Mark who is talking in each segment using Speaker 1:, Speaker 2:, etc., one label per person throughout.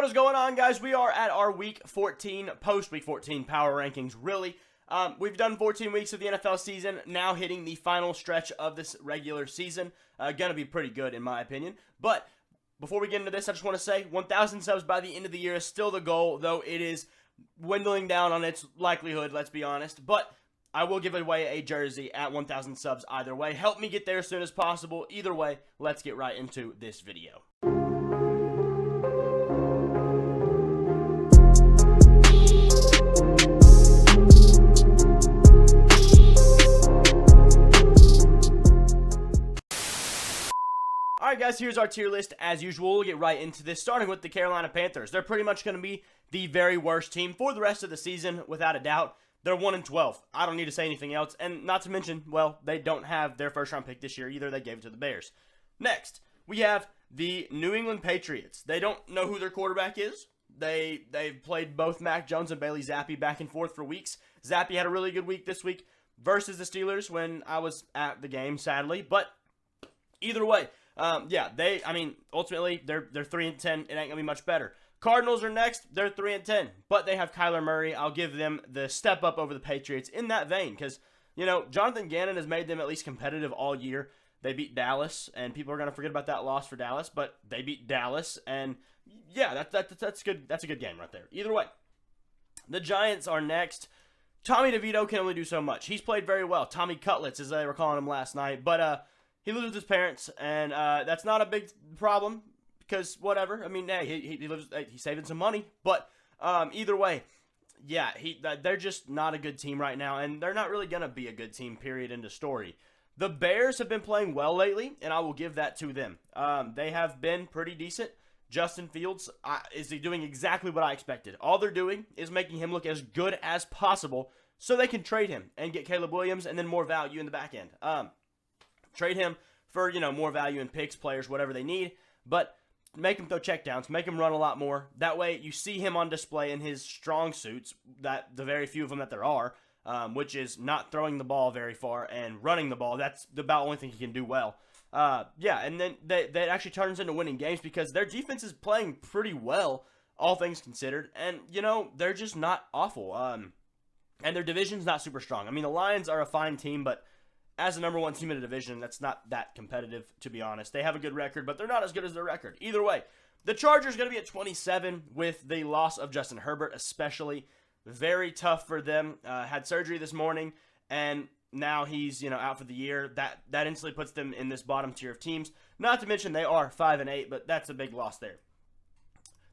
Speaker 1: What is going on, guys? We are at our Week 14, post-Week 14 power rankings, really. We've done 14 weeks of the NFL season, now hitting the final stretch of this regular season. Gonna be pretty good, in my opinion. But before we get into this, I just want to say 1,000 subs by the end of the year is still the goal, though it is dwindling down on its likelihood, let's be honest. But I will give away a jersey at 1,000 subs either way. Help me get there as soon as possible. Either way, let's get right into this video. Alright guys, here's our tier list. As usual, we'll get right into this, starting with the Carolina Panthers. They're pretty much going to be the very worst team for the rest of the season, without a doubt. They're 1-12. I don't need to say anything else. And not to mention, well, they don't have their first-round pick this year either. They gave it to the Bears. Next, we have the New England Patriots. They don't know who their quarterback is. They've played both Mac Jones and Bailey Zappi back and forth for weeks. Zappi had a really good week this week versus the Steelers when I was at the game, sadly. But either way, ultimately, they're 3-10. It ain't going to be much better. Cardinals are next. They're 3-10, but they have Kyler Murray. I'll give them the step up over the Patriots in that vein because, Jonathan Gannon has made them at least competitive all year. They beat Dallas, and people are going to forget about that loss for Dallas, but they beat Dallas, and yeah, that's good. That's a good game right there. Either way, the Giants are next. Tommy DeVito can only do so much. He's played very well. Tommy Cutlets, as they were calling him last night, but he lives with his parents, and that's not a big problem because whatever. I mean, hey, he lives. He's saving some money, but either way, yeah, they're just not a good team right now, and they're not really gonna be a good team. Period. End of story. The Bears have been playing well lately, and I will give that to them. They have been pretty decent. Justin Fields is doing exactly what I expected. All they're doing is making him look as good as possible, so they can trade him and get Caleb Williams and then more value in the back end. Trade him for, more value in picks, players, whatever they need. But make him throw checkdowns. Make him run a lot more. That way you see him on display in his strong suits, that the very few of them that there are, which is not throwing the ball very far and running the ball. That's about the only thing he can do well. And then that actually turns into winning games because their defense is playing pretty well, all things considered. And, they're just not awful. And their division's not super strong. I mean, the Lions are a fine team, but as the number one team in the division, that's not that competitive, to be honest. They have a good record, but they're not as good as their record. Either way, the Chargers going to be at 27 with the loss of Justin Herbert, especially. Very tough for them. Had surgery this morning, and now he's out for the year. That instantly puts them in this bottom tier of teams. Not to mention they are 5-8, but that's a big loss there.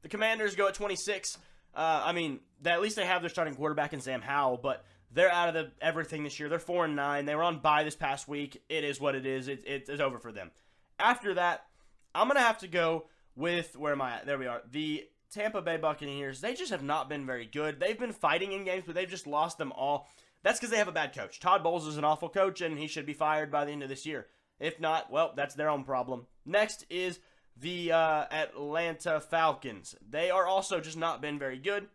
Speaker 1: The Commanders go at 26. At least they have their starting quarterback in Sam Howell, but they're out of everything this year. They're 4-9. They were on bye this past week. It is what it is. It's over for them. After that, I'm going to have to go with, where am I at? There we are. The Tampa Bay Buccaneers, they just have not been very good. They've been fighting in games, but they've just lost them all. That's because they have a bad coach. Todd Bowles is an awful coach, and he should be fired by the end of this year. If not, well, that's their own problem. Next is the Atlanta Falcons. They are also just not been very good,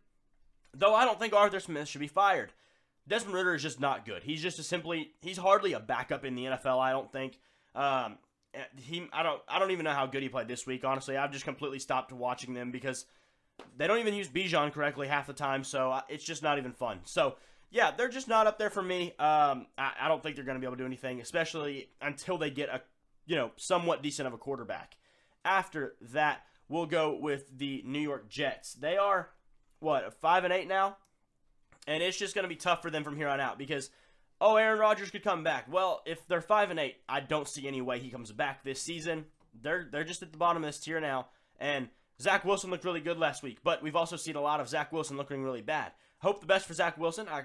Speaker 1: though I don't think Arthur Smith should be fired. Desmond Ridder is just not good. He's just he's hardly a backup in the NFL, I don't think. I don't even know how good he played this week, honestly. I've just completely stopped watching them because they don't even use Bijan correctly half the time, so it's just not even fun. So, yeah, they're just not up there for me. I don't think they're going to be able to do anything, especially until they get a, somewhat decent of a quarterback. After that, we'll go with the New York Jets. They are, 5-8 now? And it's just going to be tough for them from here on out because, Aaron Rodgers could come back. Well, if they're 5-8, I don't see any way he comes back this season. They're just at the bottom of this tier now. And Zach Wilson looked really good last week, but we've also seen a lot of Zach Wilson looking really bad. Hope the best for Zach Wilson. I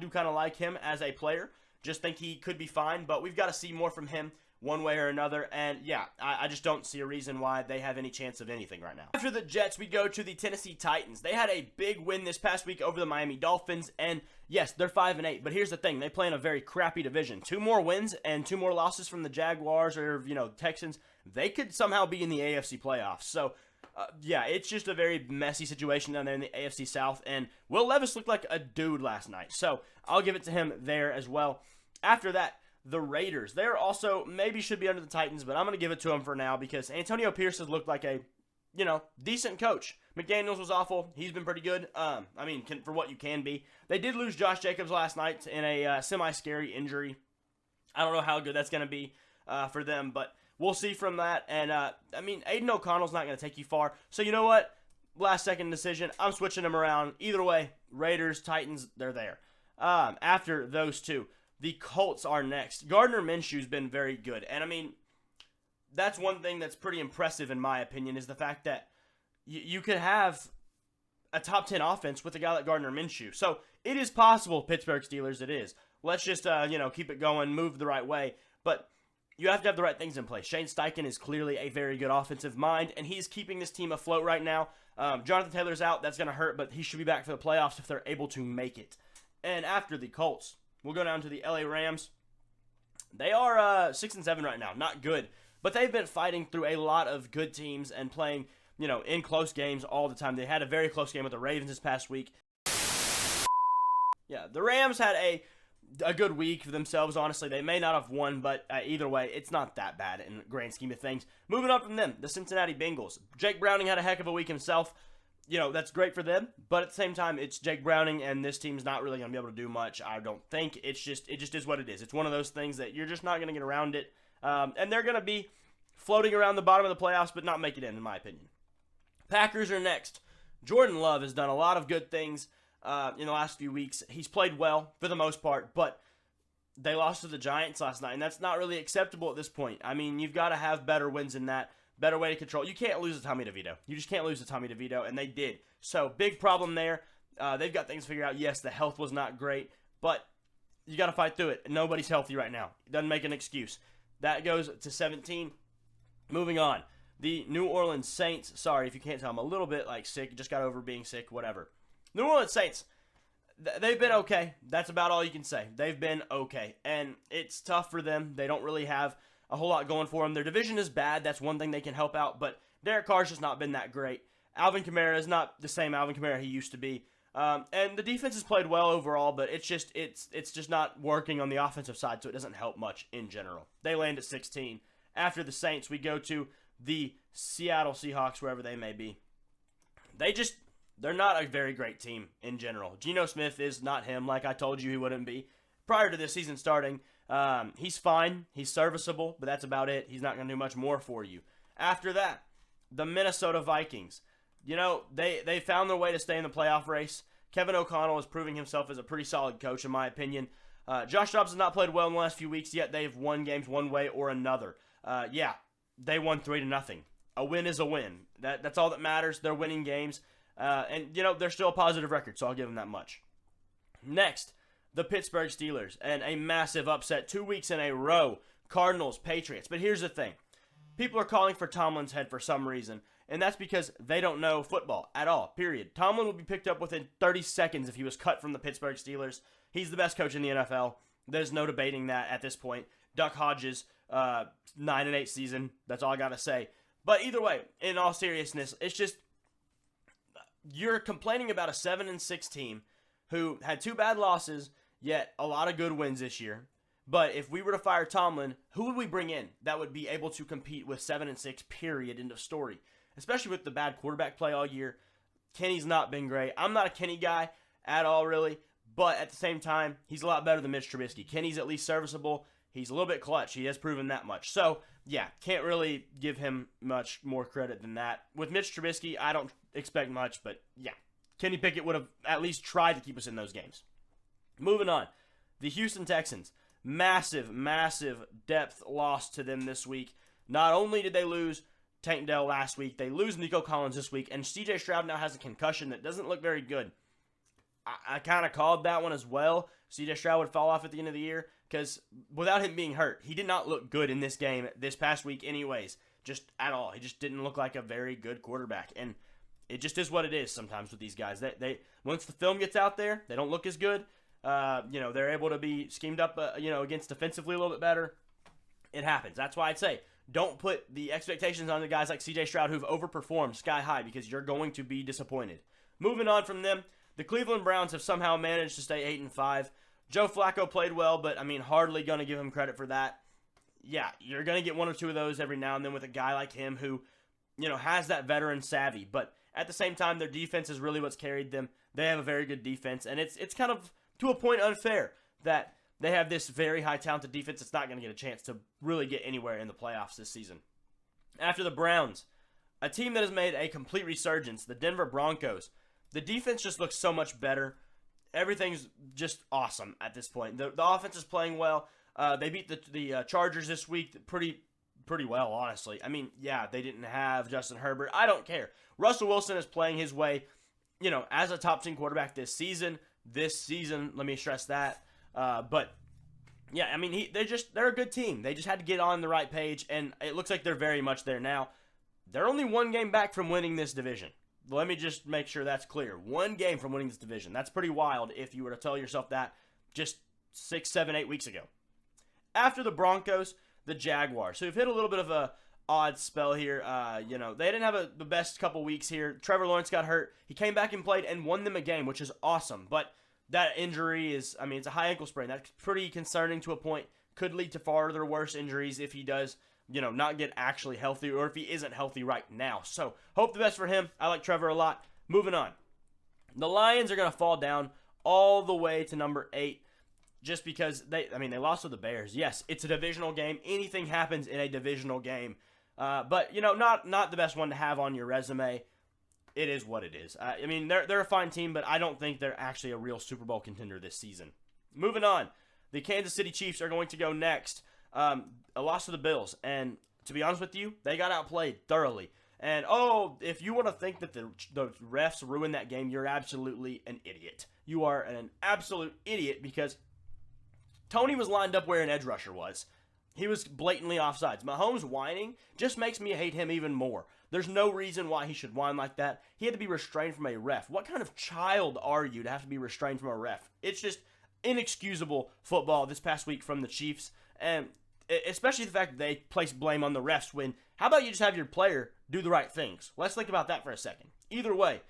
Speaker 1: do kind of like him as a player. Just think he could be fine, but we've got to see more from him one way or another. And yeah, I just don't see a reason why they have any chance of anything right now. After the Jets, we go to the Tennessee Titans. They had a big win this past week over the Miami Dolphins, and yes, they're 5-8, but here's the thing. They play in a very crappy division. 2 more wins and 2 more losses from the Jaguars or, Texans. They could somehow be in the AFC playoffs. So, yeah, it's just a very messy situation down there in the AFC South, and Will Levis looked like a dude last night. So, I'll give it to him there as well. After that, the Raiders. They're also maybe should be under the Titans, but I'm going to give it to them for now because Antonio Pierce has looked like a, decent coach. McDaniels was awful. He's been pretty good. For what you can be. They did lose Josh Jacobs last night in a semi-scary injury. I don't know how good that's going to be for them, but we'll see from that. And, Aiden O'Connell's not going to take you far. So, you know what? Last-second decision. I'm switching them around. Either way, Raiders, Titans, they're there. After those two, the Colts are next. Gardner Minshew's been very good. And, that's one thing that's pretty impressive, in my opinion, is the fact that you could have a top 10 offense with a guy like Gardner Minshew. So, it is possible, Pittsburgh Steelers, it is. Let's just, keep it going, move the right way. But you have to have the right things in place. Shane Steichen is clearly a very good offensive mind, and he's keeping this team afloat right now. Jonathan Taylor's out. That's going to hurt, but he should be back for the playoffs if they're able to make it. And after the Colts, we'll go down to the LA Rams. They are 6-7 right now. Not good. But they've been fighting through a lot of good teams and playing, in close games all the time. They had a very close game with the Ravens this past week. Yeah, the Rams had a good week for themselves, honestly. They may not have won, but either way, it's not that bad in the grand scheme of things. Moving on from them, the Cincinnati Bengals. Jake Browning had a heck of a week himself. That's great for them, but at the same time, it's Jake Browning, and this team's not really going to be able to do much, I don't think. It just is what it is. It's one of those things that you're just not going to get around it, and they're going to be floating around the bottom of the playoffs, but not make it in my opinion. Packers are next. Jordan Love has done a lot of good things in the last few weeks. He's played well for the most part, but they lost to the Giants last night, and that's not really acceptable at this point. You've got to have better wins than that, better way to control. You can't lose to Tommy DeVito. You just can't lose to Tommy DeVito, and they did. So, big problem there. They've got things figured out. Yes, the health was not great, but you got to fight through it. Nobody's healthy right now. Doesn't make an excuse. That goes to 17. Moving on. The New Orleans Saints. Sorry if you can't tell, I'm a little bit sick. Just got over being sick, whatever. New Orleans Saints. They've been okay. That's about all you can say. They've been okay. And it's tough for them. They don't really have a whole lot going for them. Their division is bad. That's one thing they can help out. But Derek Carr's just not been that great. Alvin Kamara is not the same Alvin Kamara he used to be. And the defense has played well overall, but it's just not working on the offensive side, so it doesn't help much in general. They land at 16. After the Saints, we go to the Seattle Seahawks, wherever they may be. They're not a very great team in general. Geno Smith is not him, like I told you he wouldn't be. Prior to this season starting, he's fine. He's serviceable, but that's about it. He's not going to do much more for you. After that, the Minnesota Vikings. They found their way to stay in the playoff race. Kevin O'Connell is proving himself as a pretty solid coach, in my opinion. Josh Dobbs has not played well in the last few weeks, yet they've won games one way or another. They won 3-0. A win is a win. That's all that matters. They're winning games. And they're still a positive record, so I'll give them that much. Next, the Pittsburgh Steelers, and a massive upset 2 weeks in a row. Cardinals, Patriots. But here's the thing. People are calling for Tomlin's head for some reason, and that's because they don't know football at all, period. Tomlin would be picked up within 30 seconds if he was cut from the Pittsburgh Steelers. He's the best coach in the NFL. There's no debating that at this point. Duck Hodges, 9-8 season. That's all I got to say. But either way, in all seriousness, it's just you're complaining about a 7-6 team who had 2 bad losses, yet a lot of good wins this year. But if we were to fire Tomlin, who would we bring in that would be able to compete with 7-6, period, end of story? Especially with the bad quarterback play all year. Kenny's not been great. I'm not a Kenny guy at all, really. But at the same time, he's a lot better than Mitch Trubisky. Kenny's at least serviceable. He's a little bit clutch. He has proven that much. So, yeah, can't really give him much more credit than that. With Mitch Trubisky, I don't expect much, but yeah. Kenny Pickett would have at least tried to keep us in those games. Moving on. The Houston Texans. Massive, massive depth loss to them this week. Not only did they lose Tank Dell last week, they lose Nico Collins this week, and C.J. Stroud now has a concussion that doesn't look very good. I kind of called that one as well. C.J. Stroud would fall off at the end of the year because without him being hurt, he did not look good in this game this past week anyways, just at all. He just didn't look like a very good quarterback, and it just is what it is sometimes with these guys. They once the film gets out there, they don't look as good. They're able to be schemed up, against defensively a little bit better. It happens. That's why I'd say don't put the expectations on the guys like C.J. Stroud who've overperformed sky high because you're going to be disappointed. Moving on from them, the Cleveland Browns have somehow managed to stay 8-5. Joe Flacco played well, but hardly going to give him credit for that. Yeah, you're going to get one or two of those every now and then with a guy like him who, has that veteran savvy. But At the same time, their defense is really what's carried them. They have a very good defense, and it's kind of, to a point, unfair that they have this very high talented defense that's not going to get a chance to really get anywhere in the playoffs this season. After the Browns, a team that has made a complete resurgence, the Denver Broncos. The defense just looks so much better. Everything's just awesome at this point. The offense is playing well. They beat the Chargers this week pretty well, honestly. I mean, yeah, they didn't have Justin Herbert. I don't care. Russell Wilson is playing his way, as a top 10 quarterback this season. Let me stress that. But yeah, I mean, they're a good team. They just had to get on the right page, and it looks like they're very much there now. They're only one game back from winning this division. Let me just make sure that's clear. One game from winning this division. That's pretty wild if you were to tell yourself that just 6, 7, 8 weeks ago. After the Broncos, the Jaguars. So we've hit a little bit of a odd spell here. They didn't have the best couple weeks here. Trevor Lawrence got hurt. He came back and played and won them a game, which is awesome. But that injury it's a high ankle sprain. That's pretty concerning to a point. Could lead to farther worse injuries if he does, not get actually healthy, or if he isn't healthy right now. So, hope the best for him. I like Trevor a lot. Moving on. The Lions are going to fall down all the way to number 8 just because they lost to the Bears. Yes, it's a divisional game. Anything happens in a divisional game. But, not the best one to have on your resume. It is what it is. They're a fine team, but I don't think they're actually a real Super Bowl contender this season. Moving on. The Kansas City Chiefs are going to go next. A loss to the Bills, and to be honest with you, they got outplayed thoroughly. And if you want to think that the refs ruined that game, you're absolutely an idiot. You are an absolute idiot because Tony was lined up where an edge rusher was. He was blatantly offsides. Mahomes whining just makes me hate him even more. There's no reason why he should whine like that. He had to be restrained from a ref. What kind of child are you to have to be restrained from a ref? It's just inexcusable football this past week from the Chiefs, and especially the fact that they place blame on the refs when, how about you just have your player do the right things? Let's think about that for a second. Either way,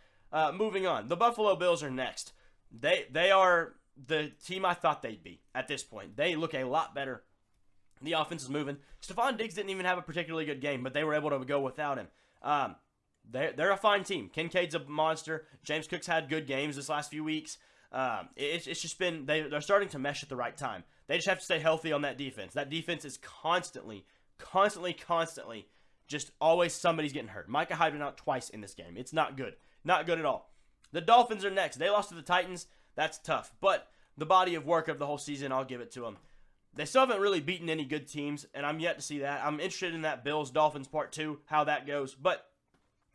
Speaker 1: moving on. The Buffalo Bills are next. They are the team I thought they'd be at this point. They look a lot better. The offense is moving. Stephon Diggs didn't even have a particularly good game, but they were able to go without him. They're a fine team. Kincaid's a monster. James Cook's had good games this last few weeks. It's just been, they're starting to mesh at the right time. They just have to stay healthy on that defense. That defense is constantly just always somebody's getting hurt. Micah Hyde went out twice in this game. It's not good. Not good at all. The Dolphins are next. They lost to the Titans. That's tough. But the body of work of the whole season, I'll give it to them. They still haven't really beaten any good teams, and I'm yet to see that. I'm interested in that Bills-Dolphins Part 2, how that goes. But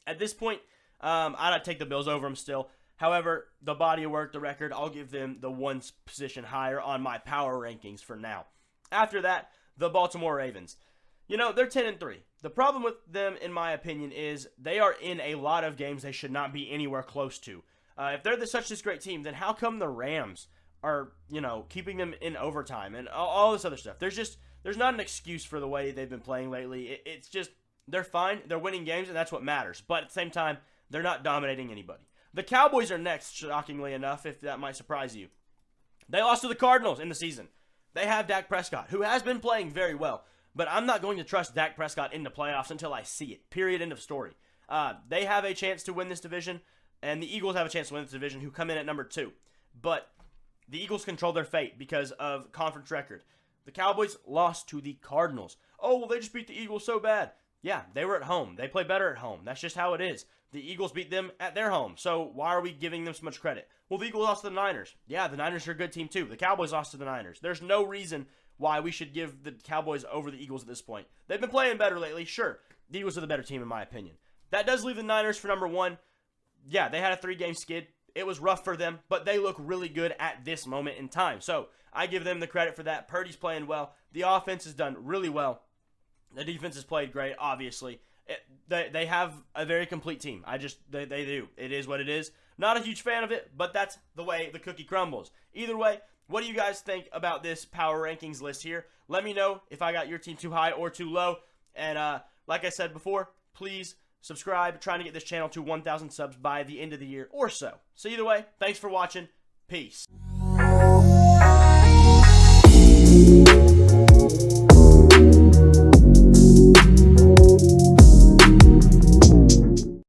Speaker 1: at this point, I'd take the Bills over them still. However, the body of work, the record, I'll give them the one position higher on my power rankings for now. After that, the Baltimore Ravens. They're 10-3. The problem with them, in my opinion, is they are in a lot of games they should not be anywhere close to. If they're such this great team, then how come the Rams are, keeping them in overtime and all this other stuff? There's not an excuse for the way they've been playing lately. It's just, they're fine. They're winning games, and that's what matters. But at the same time, they're not dominating anybody. The Cowboys are next, shockingly enough, if that might surprise you. They lost to the Cardinals in the season. They have Dak Prescott, who has been playing very well. But I'm not going to trust Dak Prescott in the playoffs until I see it. Period. End of story. They have a chance to win this division, and the Eagles have a chance to win this division, who come in at number 2. But the Eagles control their fate because of conference record. The Cowboys lost to the Cardinals. Oh, well, they just beat the Eagles so bad. Yeah, they were at home. They play better at home. That's just how it is. The Eagles beat them at their home. So why are we giving them so much credit? Well, the Eagles lost to the Niners. Yeah, the Niners are a good team too. The Cowboys lost to the Niners. There's no reason why we should give the Cowboys over the Eagles at this point. They've been playing better lately. Sure, the Eagles are the better team in my opinion. That does leave the Niners for number 1. Yeah, they had a 3-game skid. It was rough for them, but they look really good at this moment in time. So I give them the credit for that. Purdy's playing well. The offense has done really well. The defense has played great, obviously. They have a very complete team. They do. It is what it is. Not a huge fan of it, but that's the way the cookie crumbles. Either way, what do you guys think about this power rankings list here? Let me know if I got your team too high or too low. And like I said before, please subscribe. Trying to get this channel to 1,000 subs by the end of the year or so. So either way, thanks for watching. Peace.